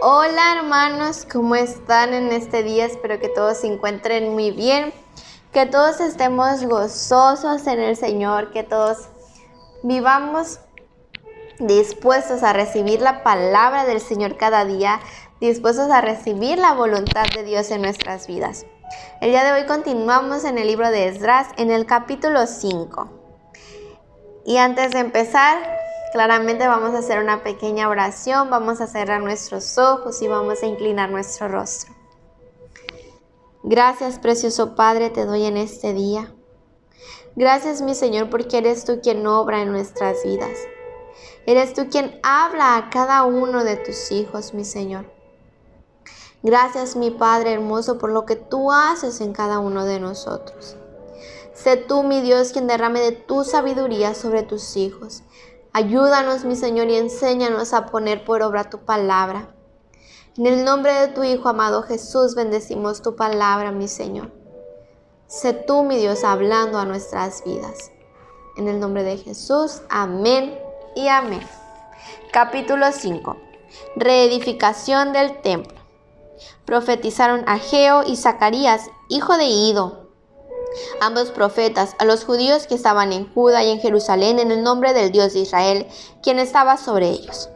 Hola hermanos, ¿cómo están en este día? Espero que todos se encuentren muy bien, que todos estemos gozosos en el Señor, que todos vivamos dispuestos a recibir la palabra del Señor cada día, dispuestos a recibir la voluntad de Dios en nuestras vidas. El día de hoy continuamos en el libro de Esdras, en el capítulo 5. Y antes de empezar, claramente vamos a hacer una pequeña oración, vamos a cerrar nuestros ojos y vamos a inclinar nuestro rostro. Gracias, precioso Padre, te doy en este día. Gracias, mi Señor, porque eres tú quien obra en nuestras vidas. Eres tú quien habla a cada uno de tus hijos, mi Señor. Gracias, mi Padre hermoso, por lo que tú haces en cada uno de nosotros. Sé tú, mi Dios, quien derrame de tu sabiduría sobre tus hijos. Ayúdanos, mi Señor, y enséñanos a poner por obra tu palabra. En el nombre de tu Hijo amado Jesús, bendecimos tu palabra, mi Señor. Sé tú, mi Dios, hablando a nuestras vidas. En el nombre de Jesús, amén y amén. Capítulo 5. Reedificación del templo. Profetizaron Ageo y Zacarías, hijo de Ido, ambos profetas, a los judíos que estaban en Judá y en Jerusalén en el nombre del Dios de Israel, quien estaba sobre ellos.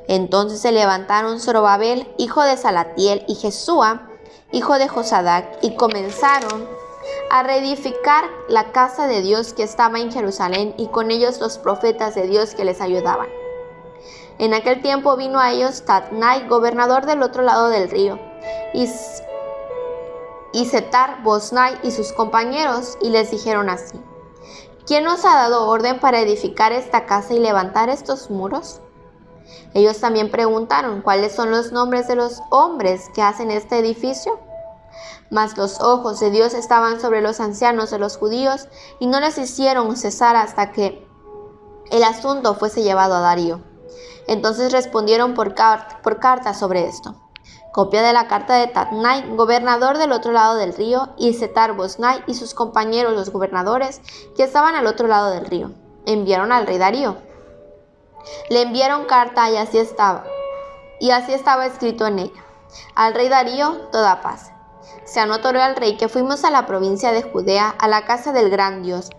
Entonces se levantaron Zorobabel, hijo de Salatiel, y Jesúa, hijo de Josadac, y comenzaron a reedificar la casa de Dios que estaba en Jerusalén, y con ellos los profetas de Dios que les ayudaban. En aquel tiempo vino a ellos Tatnai, gobernador del otro lado del río, y Setar-Boznai y sus compañeros, y les dijeron así: ¿Quién nos ha dado orden para edificar esta casa y levantar estos muros? Ellos también preguntaron: ¿cuáles son los nombres de los hombres que hacen este edificio? Mas los ojos de Dios estaban sobre los ancianos de los judíos, y no les hicieron cesar hasta que el asunto fuese llevado a Darío. Entonces respondieron por carta sobre esto. Copia de la carta de Tatnai, gobernador del otro lado del río, y Setar-Boznai y sus compañeros los gobernadores que estaban al otro lado del río. Enviaron al rey Darío. Le enviaron carta y así estaba escrito en ella: al rey Darío, toda paz. Se anotó al rey que fuimos a la provincia de Judea, a la casa del gran Dios,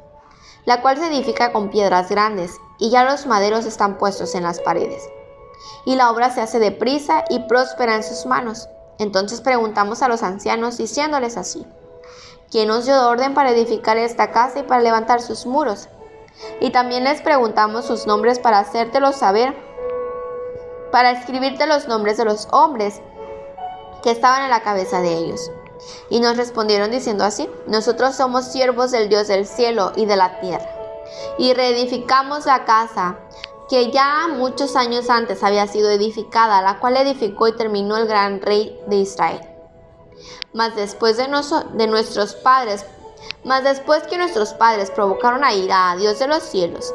la cual se edifica con piedras grandes, y ya los maderos están puestos en las paredes. Y la obra se hace deprisa y próspera en sus manos. Entonces preguntamos a los ancianos, diciéndoles así: ¿quién nos dio orden para edificar esta casa y para levantar sus muros? Y también les preguntamos sus nombres para hacértelos saber, para escribirte los nombres de los hombres que estaban en la cabeza de ellos. Y nos respondieron diciendo así: nosotros somos siervos del Dios del cielo y de la tierra, y reedificamos la casa que ya muchos años antes había sido edificada, la cual edificó y terminó el gran rey de Israel. Mas después que nuestros padres provocaron a ira a Dios de los cielos,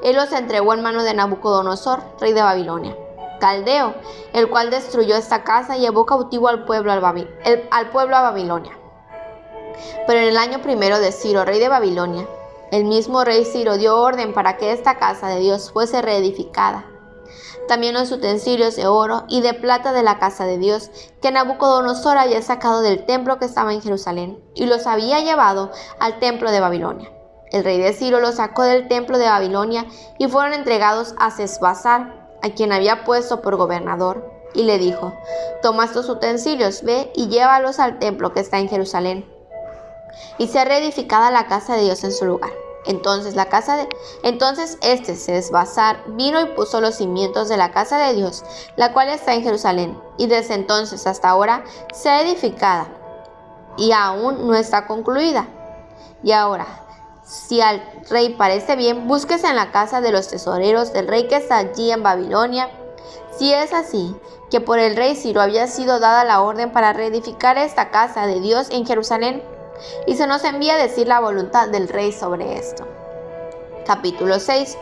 Él los entregó en mano de Nabucodonosor, rey de Babilonia, caldeo, el cual destruyó esta casa y llevó cautivo al pueblo a Babilonia. Pero en el año primero de Ciro, rey de Babilonia, el mismo rey Ciro dio orden para que esta casa de Dios fuese reedificada. También los utensilios de oro y de plata de la casa de Dios que Nabucodonosor había sacado del templo que estaba en Jerusalén y los había llevado al templo de Babilonia. El rey de Ciro los sacó del templo de Babilonia y fueron entregados a Sesbazar, a quien había puesto por gobernador, y le dijo: toma estos utensilios, ve y llévalos al templo que está en Jerusalén, y sea reedificada la casa de Dios en su lugar. Entonces Sesbazar vino y puso los cimientos de la casa de Dios, la cual está en Jerusalén, y desde entonces hasta ahora se ha edificada, y aún no está concluida. Y ahora, si al rey parece bien, búsquese en la casa de los tesoreros del rey que está allí en Babilonia, si es así, que por el rey Ciro había sido dada la orden para reedificar esta casa de Dios en Jerusalén, y se nos envía a decir la voluntad del rey sobre esto. Capítulo 6.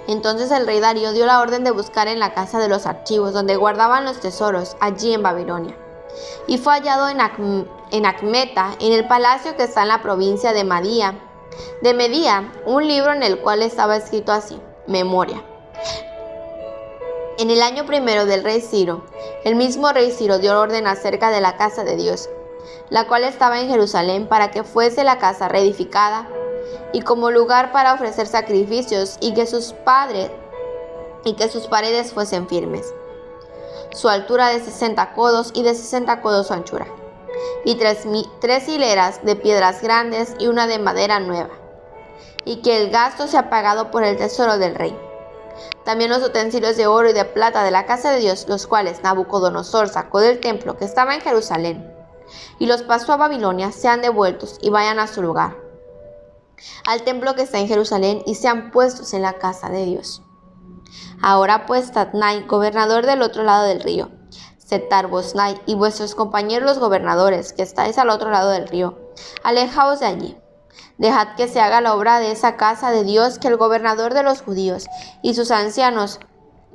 Entonces el rey Darío dio la orden de buscar en la casa de los archivos, donde guardaban los tesoros, allí en Babilonia. Y fue hallado en Acmeta, en el palacio que está en la provincia de Medía, un libro en el cual estaba escrito así: Memoria. En el año primero del rey Ciro, el mismo rey Ciro dio orden acerca de la casa de Dios, la cual estaba en Jerusalén, para que fuese la casa reedificada y como lugar para ofrecer sacrificios, y que sus paredes fuesen firmes. Su altura de 60 codos y de 60 codos su anchura, y tres hileras de piedras grandes y una de madera nueva, y que el gasto sea pagado por el tesoro del rey. También los utensilios de oro y de plata de la casa de Dios, los cuales Nabucodonosor sacó del templo que estaba en Jerusalén, y los pasó a Babilonia, sean devueltos y vayan a su lugar, al templo que está en Jerusalén, y sean puestos en la casa de Dios. Ahora pues, Tatnai, gobernador del otro lado del río, Setar-Boznai y vuestros compañeros los gobernadores, que estáis al otro lado del río, alejaos de allí. Dejad que se haga la obra de esa casa de Dios, que el gobernador de los judíos y sus ancianos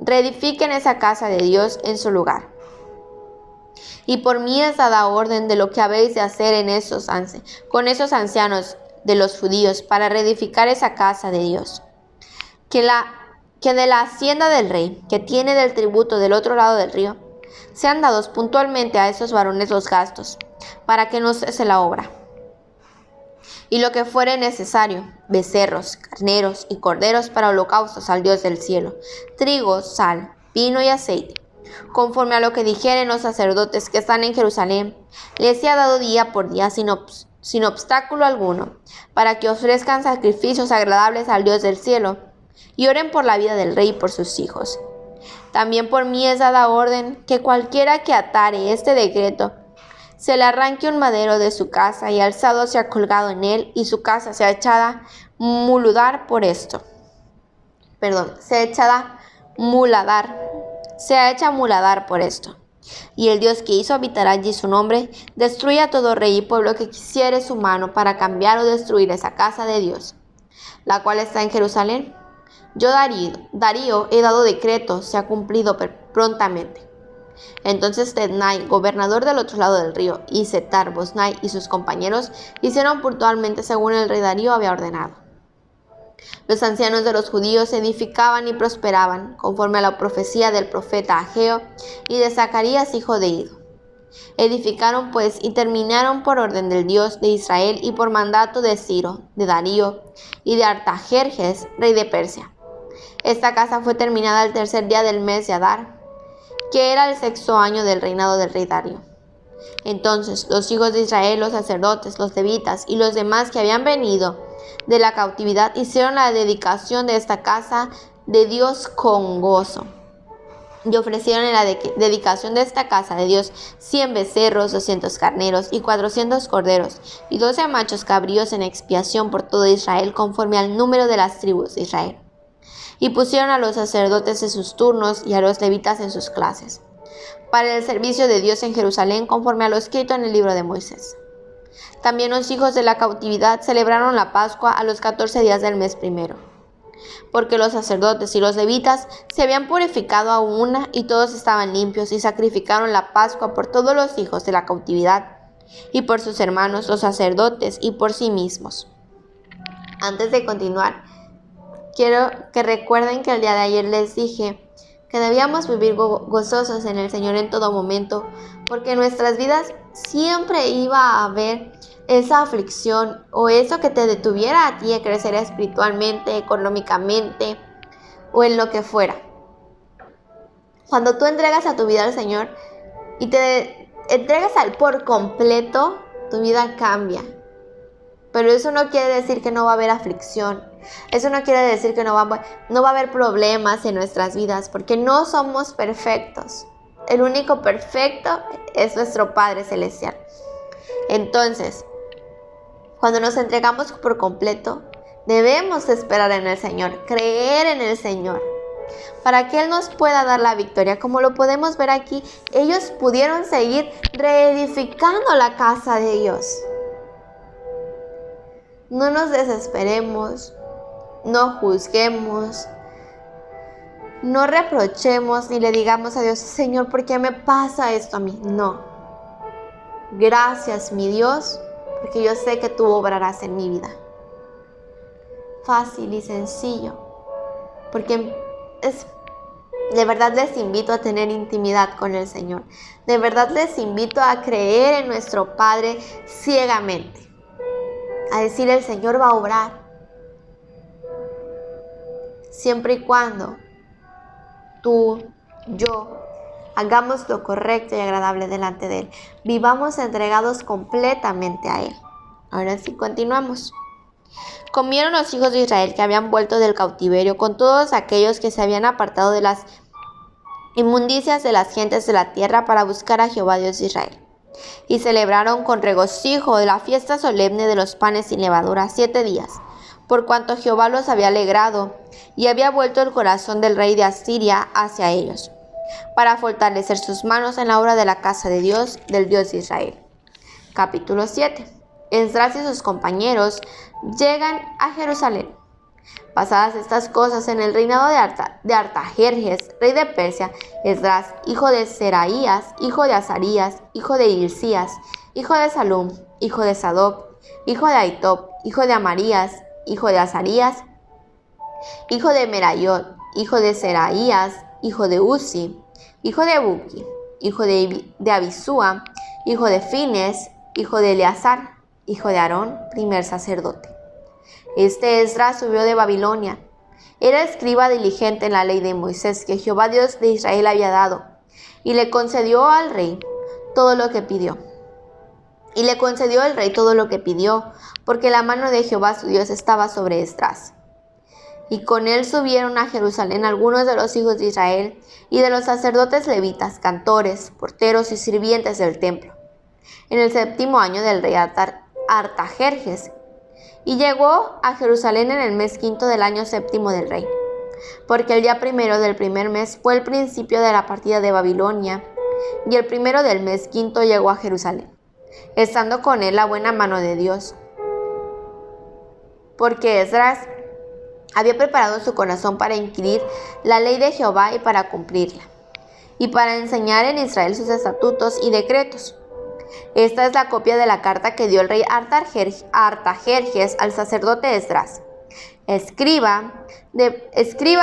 reedifiquen esa casa de Dios en su lugar. Y por mí es dada orden de lo que habéis de hacer con esos ancianos de los judíos para reedificar esa casa de Dios. Que de la hacienda del rey, que tiene del tributo del otro lado del río, sean dados puntualmente a esos varones los gastos, para que no cese la obra. Y lo que fuere necesario, becerros, carneros y corderos para holocaustos al Dios del cielo, trigo, sal, vino y aceite, conforme a lo que dijeren los sacerdotes que están en Jerusalén, les sea dado día por día sin obstáculo alguno, para que ofrezcan sacrificios agradables al Dios del cielo, y oren por la vida del rey y por sus hijos. También por mí es dada orden que cualquiera que atare este decreto, se le arranque un madero de su casa y alzado sea colgado en él, y su casa sea echada muladar por esto. Sea hecha muladar por esto. Y el Dios que hizo habitar allí su nombre, destruya a todo rey y pueblo que quisiere su mano para cambiar o destruir esa casa de Dios, la cual está en Jerusalén. Yo, Darío, he dado decreto, se ha cumplido prontamente. Entonces Tatnai, gobernador del otro lado del río, y Setar-Boznai y sus compañeros hicieron puntualmente según el rey Darío había ordenado. Los ancianos de los judíos edificaban y prosperaban, conforme a la profecía del profeta Ageo y de Zacarías, hijo de Ido. Edificaron pues y terminaron por orden del Dios de Israel y por mandato de Ciro, de Darío y de Artajerjes, rey de Persia. Esta casa fue terminada el tercer día del mes de Adar, que era el 6º año del reinado del rey Darío. Entonces los hijos de Israel, los sacerdotes, los levitas y los demás que habían venido de la cautividad hicieron la dedicación de esta casa de Dios con gozo. Y ofrecieron en la dedicación de esta casa de Dios 100 becerros, 200 carneros y 400 corderos, y 12 machos cabríos en expiación por todo Israel, conforme al número de las tribus de Israel. Y pusieron a los sacerdotes en sus turnos y a los levitas en sus clases, para el servicio de Dios en Jerusalén, conforme a lo escrito en el libro de Moisés. También los hijos de la cautividad celebraron la Pascua a los 14 días del mes primero, porque los sacerdotes y los levitas se habían purificado a una y todos estaban limpios, y sacrificaron la Pascua por todos los hijos de la cautividad y por sus hermanos los sacerdotes y por sí mismos. Antes de continuar, quiero que recuerden que el día de ayer les dije que debíamos vivir gozosos en el Señor en todo momento, porque en nuestras vidas siempre iba a haber esa aflicción o eso que te detuviera a ti a crecer espiritualmente, económicamente o en lo que fuera. Cuando tú entregas a tu vida al Señor y te entregas a Él por completo, tu vida cambia. Pero eso no quiere decir que no va a haber aflicción. Eso no quiere decir que no va a haber problemas en nuestras vidas, porque no somos perfectos. El único perfecto es nuestro Padre Celestial. Entonces, cuando nos entregamos por completo, debemos esperar en el Señor, creer en el Señor, para que Él nos pueda dar la victoria. Como lo podemos ver aquí, ellos pudieron seguir reedificando la casa de Dios. No nos desesperemos, no juzguemos, no reprochemos ni le digamos a Dios: Señor, ¿por qué me pasa esto a mí? No. Gracias, mi Dios, porque yo sé que tú obrarás en mi vida. Fácil y sencillo, porque es De verdad les invito a tener intimidad con el Señor. De verdad les invito a creer en nuestro Padre ciegamente. A decir, el Señor va a obrar. Siempre y cuando tú, yo, hagamos lo correcto y agradable delante de Él. Vivamos entregados completamente a Él. Ahora sí, continuamos. Comieron los hijos de Israel que habían vuelto del cautiverio con todos aquellos que se habían apartado de las inmundicias de las gentes de la tierra para buscar a Jehová Dios de Israel. Y celebraron con regocijo la fiesta solemne de los panes sin levadura 7 días, por cuanto Jehová los había alegrado y había vuelto el corazón del rey de Asiria hacia ellos, para fortalecer sus manos en la obra de la casa de Dios, del Dios de Israel. Capítulo 7. Esdras y sus compañeros llegan a Jerusalén. Pasadas estas cosas, en el reinado de Artajerjes, rey de Persia, Esdras, hijo de Seraías, hijo de Azarías, hijo de Hilcías, hijo de Salum, hijo de Sadoc, hijo de Ahitob, hijo de Amarías, hijo de Azarías, hijo de Merayot, hijo de Seraías, hijo de Uzi, hijo de Buki, hijo de Abisúa, hijo de Fines, hijo de Eleazar, hijo de Aarón, primer sacerdote. Este Esdras subió de Babilonia. Era escriba diligente en la ley de Moisés que Jehová Dios de Israel había dado, y le concedió al rey todo lo que pidió. Porque la mano de Jehová su Dios estaba sobre Esdras. Y con él subieron a Jerusalén algunos de los hijos de Israel y de los sacerdotes levitas, cantores, porteros y sirvientes del templo, en el 7º año del rey Artajerjes. Y llegó a Jerusalén en el mes 5 del año 7 del rey, porque el día 1 del primer mes fue el principio de la partida de Babilonia, y el 1 del mes 5 llegó a Jerusalén, estando con él la buena mano de Dios, porque Esdras había preparado su corazón para inquirir la ley de Jehová y para cumplirla, y para enseñar en Israel sus estatutos y decretos. Esta es la copia de la carta que dio el rey Artajerjes al sacerdote Esdras, escriba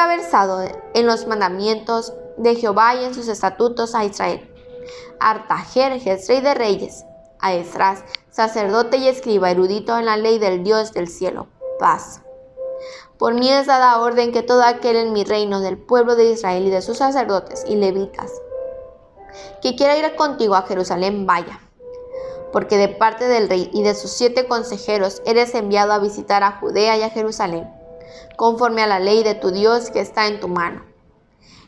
versado en los mandamientos de Jehová y en sus estatutos a Israel. Artajerjes, rey de reyes, a Esdras, sacerdote y escriba erudito en la ley del Dios del cielo. Paz. Por mí es dada orden que todo aquel en mi reino del pueblo de Israel y de sus sacerdotes y levitas que quiera ir contigo a Jerusalén vaya, porque de parte del rey y de sus 7 consejeros eres enviado a visitar a Judea y a Jerusalén, conforme a la ley de tu Dios que está en tu mano,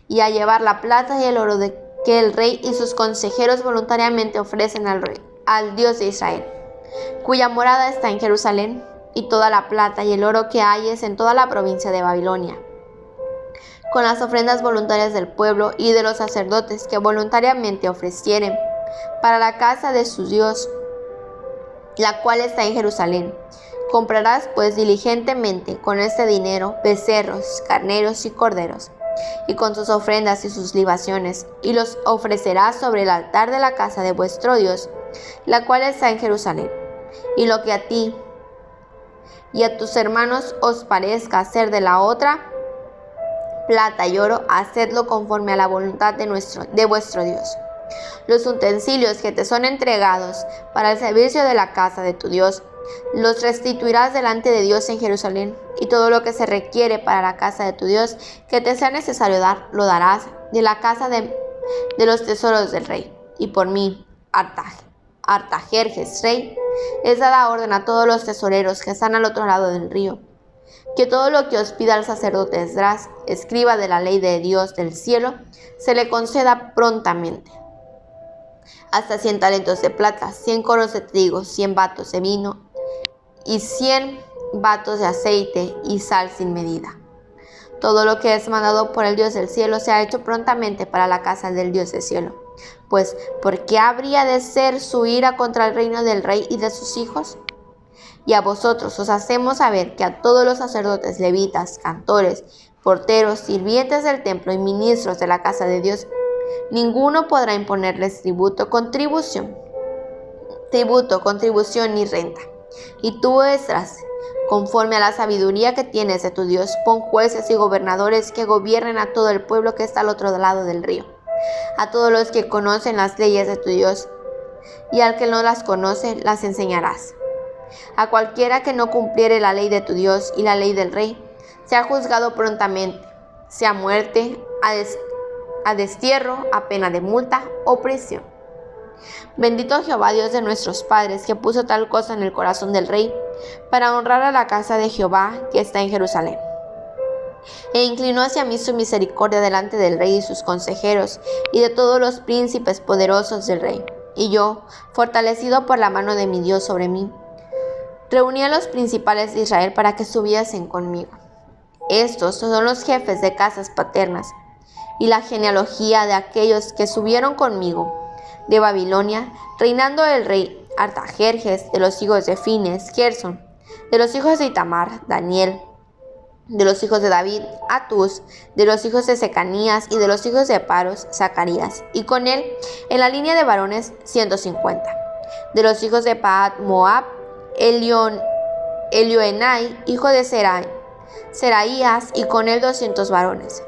y a llevar la plata y el oro que el rey y sus consejeros voluntariamente ofrecen al Dios de Israel, cuya morada está en Jerusalén, y toda la plata y el oro que hayes en toda la provincia de Babilonia, con las ofrendas voluntarias del pueblo y de los sacerdotes que voluntariamente ofrecieren para la casa de su Dios, la cual está en Jerusalén. Comprarás pues diligentemente con este dinero becerros, carneros y corderos, y con sus ofrendas y sus libaciones, y los ofrecerás sobre el altar de la casa de vuestro Dios, la cual está en Jerusalén. Y lo que a ti y a tus hermanos os parezca hacer de la otra, plata y oro, hacedlo conforme a la voluntad de vuestro Dios. Los utensilios que te son entregados para el servicio de la casa de tu Dios, los restituirás delante de Dios en Jerusalén, y todo lo que se requiere para la casa de tu Dios que te sea necesario dar, lo darás de la casa de los tesoros del rey. Y por mí, Artajerjes, rey, es dada orden a todos los tesoreros que están al otro lado del río, que todo lo que os pida el sacerdote Esdras, escriba de la ley de Dios del cielo, se le conceda prontamente. Hasta 100 talentos de plata, 100 coros de trigo, 100 batos de vino y 100 batos de aceite y sal sin medida. Todo lo que es mandado por el Dios del cielo se ha hecho prontamente para la casa del Dios del cielo. Pues, ¿por qué habría de ser su ira contra el reino del rey y de sus hijos? Y a vosotros os hacemos saber que a todos los sacerdotes, levitas, cantores, porteros, sirvientes del templo y ministros de la casa de Dios, ninguno podrá imponerles tributo, contribución ni renta, Y tú, Esdras, conforme a la sabiduría que tienes de tu Dios, pon jueces y gobernadores que gobiernen a todo el pueblo que está al otro lado del río, a todos los que conocen las leyes de tu Dios, y al que no las conoce, las enseñarás. A cualquiera que no cumpliere la ley de tu Dios y la ley del rey, sea juzgado prontamente, sea a muerte, a destierro, a pena de multa o prisión. Bendito Jehová, Dios de nuestros padres, que puso tal cosa en el corazón del rey, para honrar a la casa de Jehová que está en Jerusalén. E inclinó hacia mí su misericordia delante del rey y sus consejeros, y de todos los príncipes poderosos del rey. Y yo, fortalecido por la mano de mi Dios sobre mí, reuní a los principales de Israel para que subiesen conmigo. Estos son los jefes de casas paternas, y la genealogía de aquellos que subieron conmigo de Babilonia, reinando el rey Artajerjes, de los hijos de Fines, Gersón, de los hijos de Itamar, Daniel, de los hijos de David, Atús, de los hijos de Secanías y de los hijos de Paros, Zacarías, y con él, en la línea de varones, 150. De los hijos de Pahat Moab, Elioenai, hijo de Seraías, y con él 200 varones.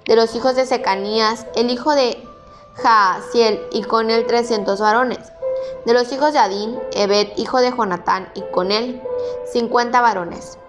De los hijos de Secanías, el hijo de Jaasiel, y con él 300 varones. De los hijos de Adín, Ebed, hijo de Jonatán, y con él 50 varones.